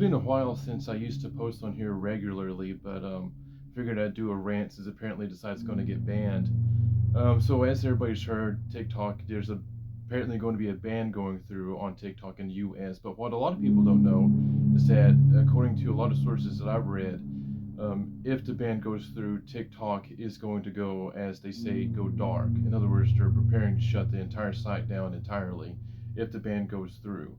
been a while since I used to post on here regularly, but figured I'd do a rant since apparently decides it's going to get banned. So as everybody's heard, TikTok, apparently going to be a ban going through on TikTok in the U.S. But what a lot of people don't know is that, according to a lot of sources that I've read, if the ban goes through, TikTok is going to go, as they say, go dark. In other words, they're preparing to shut the entire site down entirely if the ban goes through.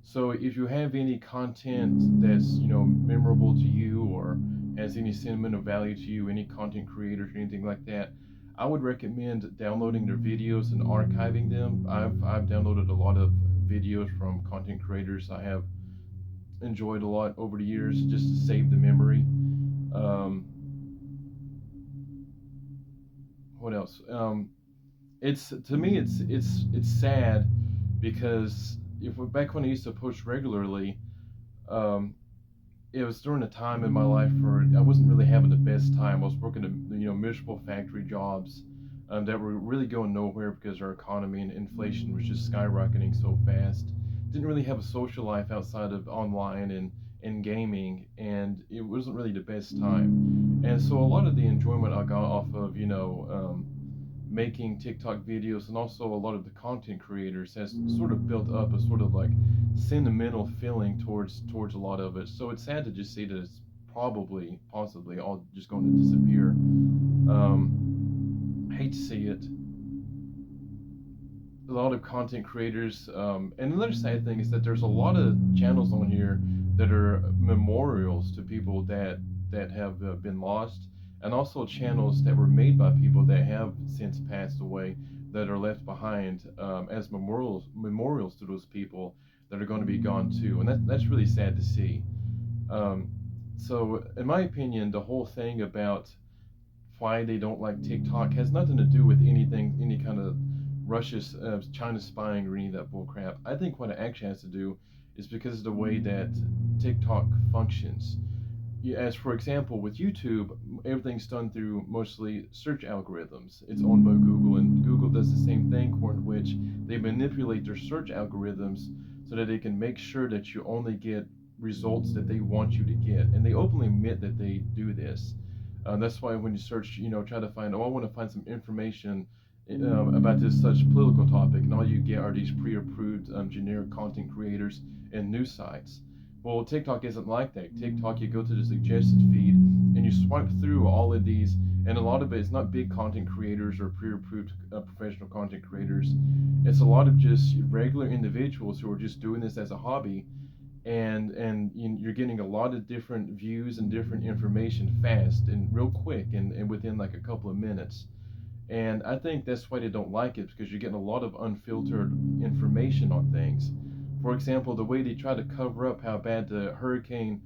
So if you have any content that's memorable to you or has any sentimental value to you, any content creators or anything like that, I would recommend downloading their videos and archiving them. I've downloaded a lot of videos from content creators I have enjoyed a lot over the years just to save the memory. Um, what else? It's to me it's sad because if back when I used to post regularly, um, it was during a time in my life where I wasn't really having the best time. I was working miserable factory jobs that were really going nowhere because our economy and inflation was just skyrocketing so fast. Didn't really have a social life outside of online and gaming, and it wasn't really the best time. And so a lot of the enjoyment I got off of making TikTok videos and also a lot of the content creators has sort of built up a sort of like sentimental feeling towards a lot of it. So it's sad to just see that it's possibly all just going to disappear. Hate to see it. A lot of content creators, and another sad thing is that there's a lot of channels on here that are memorials to people that have been lost, and also channels that were made by people that have since passed away that are left behind as memorials to those people that are going to be gone too, and that's really sad to see. Um, so, in my opinion, the whole thing about why they don't like TikTok has nothing to do with anything, any kind of Russia's China spying or any of that bull crap. I think what it actually has to do is because of the way that TikTok functions. As for example, with YouTube, everything's done through mostly search algorithms. It's owned by Google, and Google does the same thing, in which they manipulate their search algorithms so that they can make sure that you only get results that they want you to get. And they openly admit that they do this. That's why when you search, try to find, oh, I want to find some information about this such political topic, and all you get are these pre-approved generic content creators and news sites. Well, TikTok isn't like that. TikTok, you go to the suggested feed and you swipe through all of these, and a lot of it is not big content creators or pre-approved professional content creators. It's a lot of just regular individuals who are just doing this as a hobby, and you're getting a lot of different views and different information fast and real quick and within like a couple of minutes. And I think that's why they don't like it, because you're getting a lot of unfiltered information on things. For example, the way they try to cover up how bad the Hurricane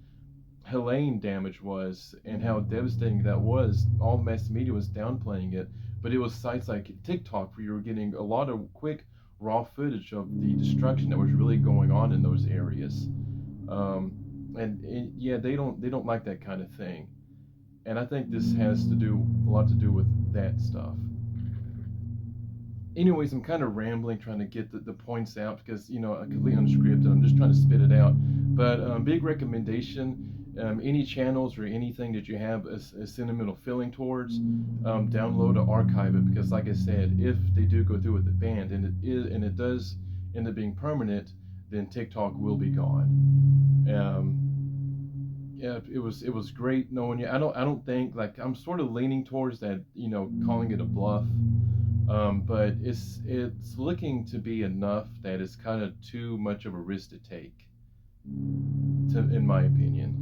Helene damage was and how devastating that was, all mass media was downplaying it, but it was sites like TikTok where you were getting a lot of quick raw footage of the destruction that was really going on in those areas. Yeah, they don't like that kind of thing, and I think this has to do a lot to do with that stuff. Anyways, I'm kind of rambling trying to get the points out because I'm completely unscripted. I'm just trying to spit it out. But big recommendation: any channels or anything that you have a sentimental feeling towards, download or archive it, because, like I said, if they do go through with the ban and it does end up being permanent, then TikTok will be gone. Yeah, it was great knowing you. I don't think, like, I'm sort of leaning towards that, calling it a bluff. But it's looking to be enough that it's kind of too much of a risk to take, in my opinion.